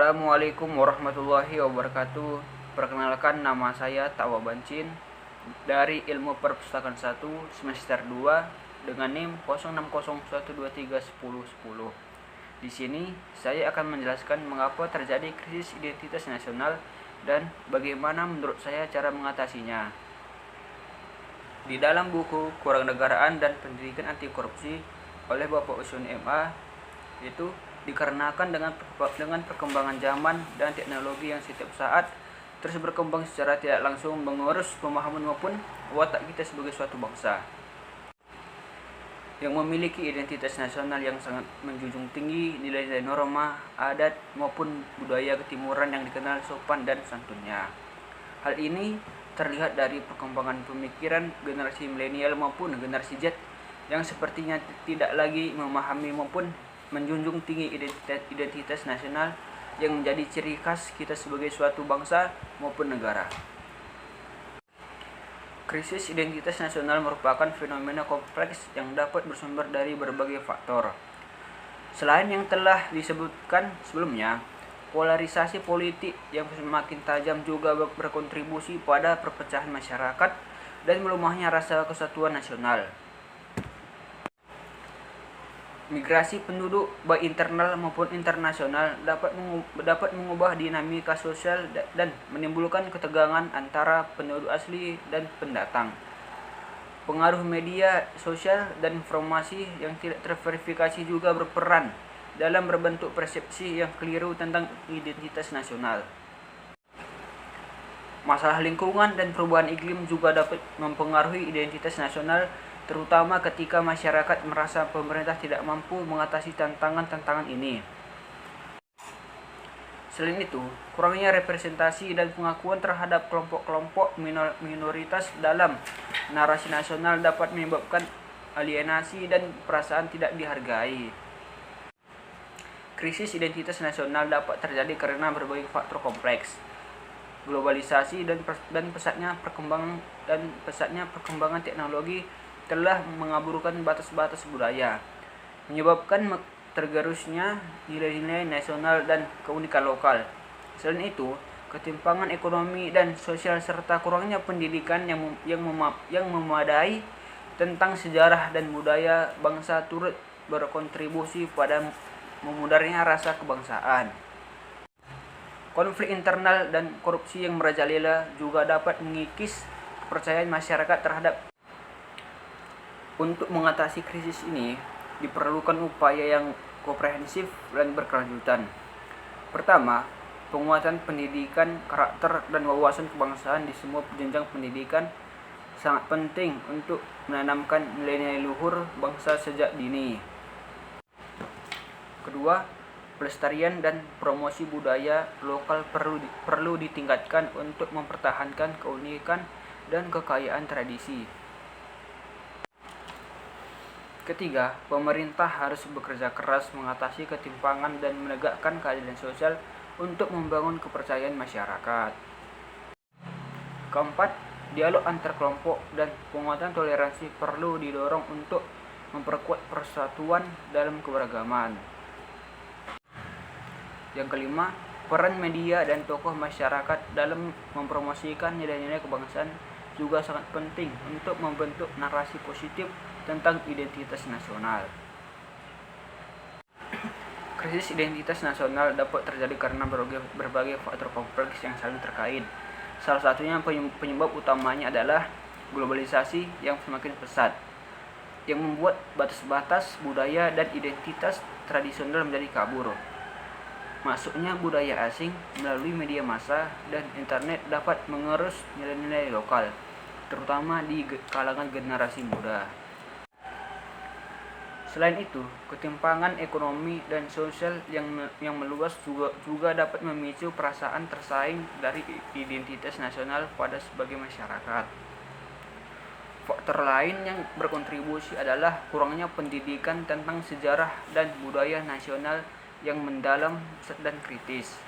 Assalamualaikum warahmatullahi wabarakatuh. Perkenalkan, nama saya Tawa Bancin dari Ilmu Perpustakaan 1 semester 2 dengan NIM 0601231010. Di sini saya akan menjelaskan mengapa terjadi krisis identitas nasional dan bagaimana menurut saya cara mengatasinya. Di dalam buku Kewarganegaraan dan Pendidikan Anti Korupsi oleh Bapak Usun MA, itu dikarenakan dengan perkembangan zaman dan teknologi yang setiap saat terus berkembang secara tidak langsung mengurus pemahaman maupun watak kita sebagai suatu bangsa yang memiliki identitas nasional yang sangat menjunjung tinggi nilai-nilai norma, adat maupun budaya ketimuran yang dikenal sopan dan santunnya. Hal ini terlihat dari perkembangan pemikiran generasi milenial maupun generasi Z yang sepertinya tidak lagi memahami maupun menjunjung tinggi identitas nasional yang menjadi ciri khas kita sebagai suatu bangsa maupun negara. Krisis identitas nasional merupakan fenomena kompleks yang dapat bersumber dari berbagai faktor. Selain yang telah disebutkan sebelumnya, polarisasi politik yang semakin tajam juga berkontribusi pada perpecahan masyarakat dan melemahnya rasa kesatuan nasional. Migrasi penduduk baik internal maupun internasional dapat mengubah dinamika sosial dan menimbulkan ketegangan antara penduduk asli dan pendatang. Pengaruh media sosial dan informasi yang tidak terverifikasi juga berperan dalam berbentuk persepsi yang keliru tentang identitas nasional. Masalah lingkungan dan perubahan iklim juga dapat mempengaruhi identitas nasional, terutama ketika masyarakat merasa pemerintah tidak mampu mengatasi tantangan-tantangan ini. Selain itu, kurangnya representasi dan pengakuan terhadap kelompok-kelompok minoritas dalam narasi nasional dapat menyebabkan alienasi dan perasaan tidak dihargai. Krisis identitas nasional dapat terjadi karena berbagai faktor kompleks. Globalisasi dan pesatnya perkembangan teknologi telah mengaburkan batas-batas budaya, menyebabkan tergerusnya nilai-nilai nasional dan keunikan lokal. Selain itu, ketimpangan ekonomi dan sosial serta kurangnya pendidikan yang memadai tentang sejarah dan budaya bangsa turut berkontribusi pada memudarnya rasa kebangsaan. Konflik internal dan korupsi yang merajalela juga dapat mengikis kepercayaan masyarakat terhadap. Untuk mengatasi krisis ini, diperlukan upaya yang komprehensif dan berkelanjutan. Pertama, penguatan pendidikan karakter dan wawasan kebangsaan di semua jenjang pendidikan sangat penting untuk menanamkan nilai-nilai luhur bangsa sejak dini. Kedua, pelestarian dan promosi budaya lokal perlu ditingkatkan untuk mempertahankan keunikan dan kekayaan tradisi. Ketiga, pemerintah harus bekerja keras mengatasi ketimpangan dan menegakkan keadilan sosial untuk membangun kepercayaan masyarakat. Keempat, dialog antar kelompok dan penguatan toleransi perlu didorong untuk memperkuat persatuan dalam keberagaman. Yang kelima, peran media dan tokoh masyarakat dalam mempromosikan nilai-nilai kebangsaan juga sangat penting untuk membentuk narasi positif tentang identitas nasional. Krisis identitas nasional dapat terjadi karena berbagai faktor kompleks yang saling terkait. Salah satunya penyebab utamanya adalah globalisasi yang semakin pesat, yang membuat batas-batas budaya dan identitas tradisional menjadi kabur. Masuknya budaya asing melalui media massa dan internet dapat mengerus nilai-nilai lokal, terutama di kalangan generasi muda. Selain itu, ketimpangan ekonomi dan sosial yang meluas juga dapat memicu perasaan tersaing dari identitas nasional pada sebagai masyarakat. Faktor lain yang berkontribusi adalah kurangnya pendidikan tentang sejarah dan budaya nasional yang mendalam dan kritis.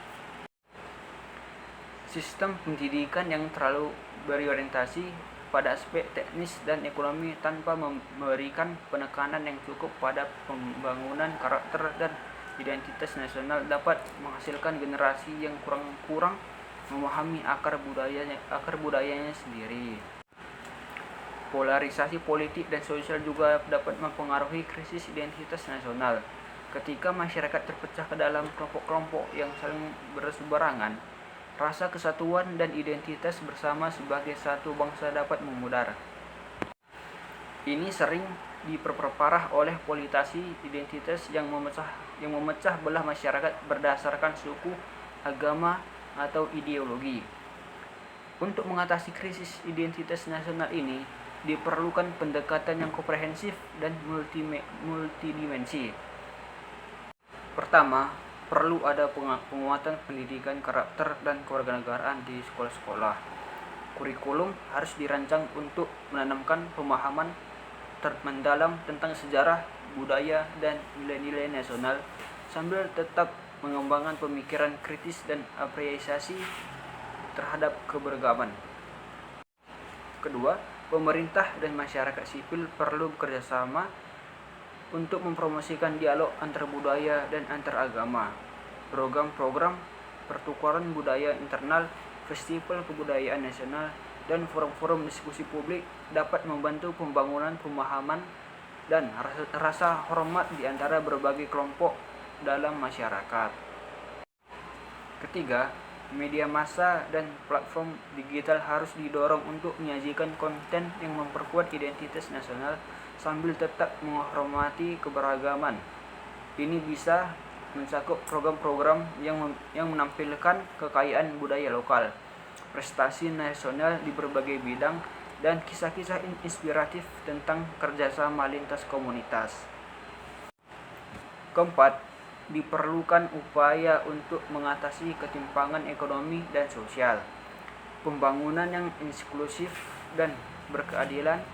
Sistem pendidikan yang terlalu berorientasi pada aspek teknis dan ekonomi tanpa memberikan penekanan yang cukup pada pembangunan karakter dan identitas nasional dapat menghasilkan generasi yang kurang memahami akar budayanya sendiri. Polarisasi politik dan sosial juga dapat mempengaruhi krisis identitas nasional. Ketika masyarakat terpecah ke dalam kelompok-kelompok yang saling berseberangan, rasa kesatuan dan identitas bersama sebagai satu bangsa dapat memudar. Ini sering diperparah oleh politisasi identitas yang memecah belah masyarakat berdasarkan suku, agama, atau ideologi. Untuk mengatasi krisis identitas nasional ini, diperlukan pendekatan yang komprehensif dan multidimensi. Pertama, perlu ada penguatan pendidikan karakter dan kewarganegaraan di sekolah-sekolah. Kurikulum harus dirancang untuk menanamkan pemahaman mendalam tentang sejarah, budaya, dan nilai-nilai nasional sambil tetap mengembangkan pemikiran kritis dan apresiasi terhadap keberagaman. Kedua, pemerintah dan masyarakat sipil perlu bekerjasama untuk mempromosikan dialog antar budaya dan antar agama. Program-program pertukaran budaya internal, festival kebudayaan nasional, dan forum-forum diskusi publik dapat membantu pembangunan pemahaman dan rasa hormat di antara berbagai kelompok dalam masyarakat. Ketiga, media massa dan platform digital harus didorong untuk menyajikan konten yang memperkuat identitas nasional sambil tetap menghormati keberagaman. Ini bisa mencakup program-program yang menampilkan kekayaan budaya lokal, prestasi nasional di berbagai bidang, dan kisah-kisah inspiratif tentang kerjasama lintas komunitas. Keempat, diperlukan upaya untuk mengatasi ketimpangan ekonomi dan sosial. Pembangunan yang inklusif dan berkeadilan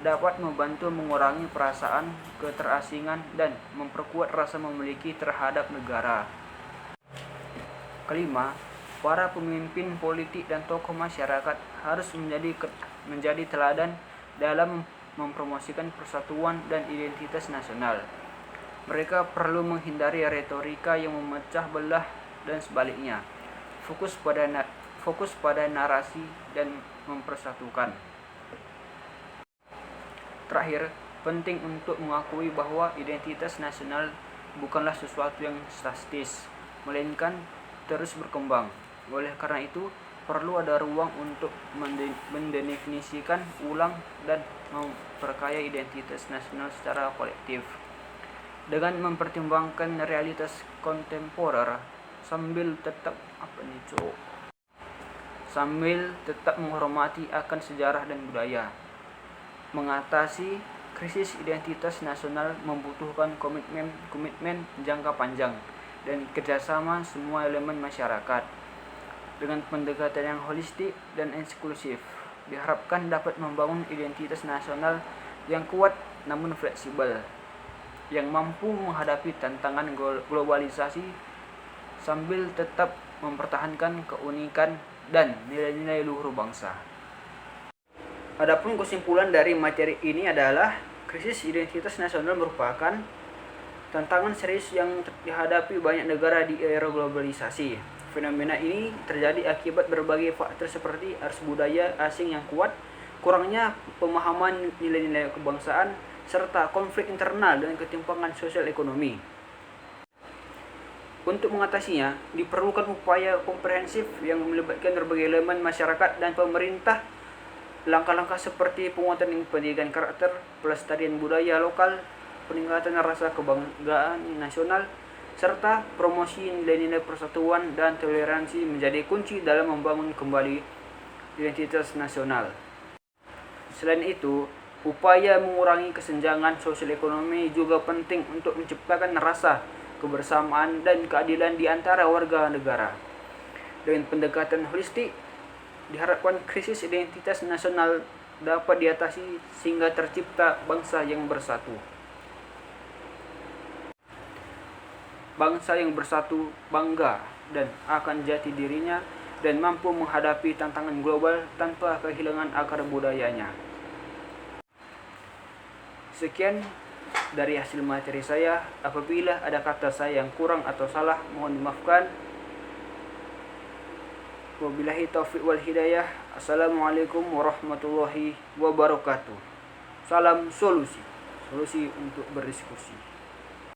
dapat membantu mengurangi perasaan keterasingan dan memperkuat rasa memiliki terhadap negara. Kelima, para pemimpin politik dan tokoh masyarakat harus menjadi teladan dalam mempromosikan persatuan dan identitas nasional. Mereka perlu menghindari retorika yang memecah belah dan sebaliknya, fokus pada narasi dan mempersatukan. Terakhir, penting untuk mengakui bahwa identitas nasional bukanlah sesuatu yang statis, melainkan terus berkembang. Oleh karena itu, perlu ada ruang untuk mendefinisikan ulang dan memperkaya identitas nasional secara kolektif dengan mempertimbangkan realitas kontemporer sambil tetap menghormati akan sejarah dan budaya. Mengatasi krisis identitas nasional membutuhkan komitmen jangka panjang dan kerjasama semua elemen masyarakat. Dengan pendekatan yang holistik dan inklusif, diharapkan dapat membangun identitas nasional yang kuat namun fleksibel, yang mampu menghadapi tantangan globalisasi sambil tetap mempertahankan keunikan dan nilai-nilai luhur bangsa. Adapun kesimpulan dari materi ini adalah krisis identitas nasional merupakan tantangan serius yang dihadapi banyak negara di era globalisasi. Fenomena ini terjadi akibat berbagai faktor seperti arus budaya asing yang kuat, kurangnya pemahaman nilai-nilai kebangsaan, serta konflik internal dan ketimpangan sosial ekonomi. Untuk mengatasinya, diperlukan upaya komprehensif yang melibatkan berbagai elemen masyarakat dan pemerintah. Langkah-langkah seperti penguatan pendidikan karakter, pelestarian budaya lokal, peningkatan rasa kebanggaan nasional, serta promosi nilai-nilai persatuan dan toleransi menjadi kunci dalam membangun kembali identitas nasional. Selain itu, upaya mengurangi kesenjangan sosial ekonomi juga penting untuk menciptakan rasa kebersamaan dan keadilan di antara warga negara. Dengan pendekatan holistik, diharapkan krisis identitas nasional dapat diatasi sehingga tercipta bangsa yang bersatu. Bangsa yang bersatu, bangga dan akan jati dirinya dan mampu menghadapi tantangan global tanpa kehilangan akar budayanya. Sekian dari hasil materi saya. Apabila ada kata saya yang kurang atau salah, mohon dimaafkan. Wabillahi taufiq wal hidayah. Assalamualaikum warahmatullahi wabarakatuh. Salam solusi. Solusi untuk berdiskusi.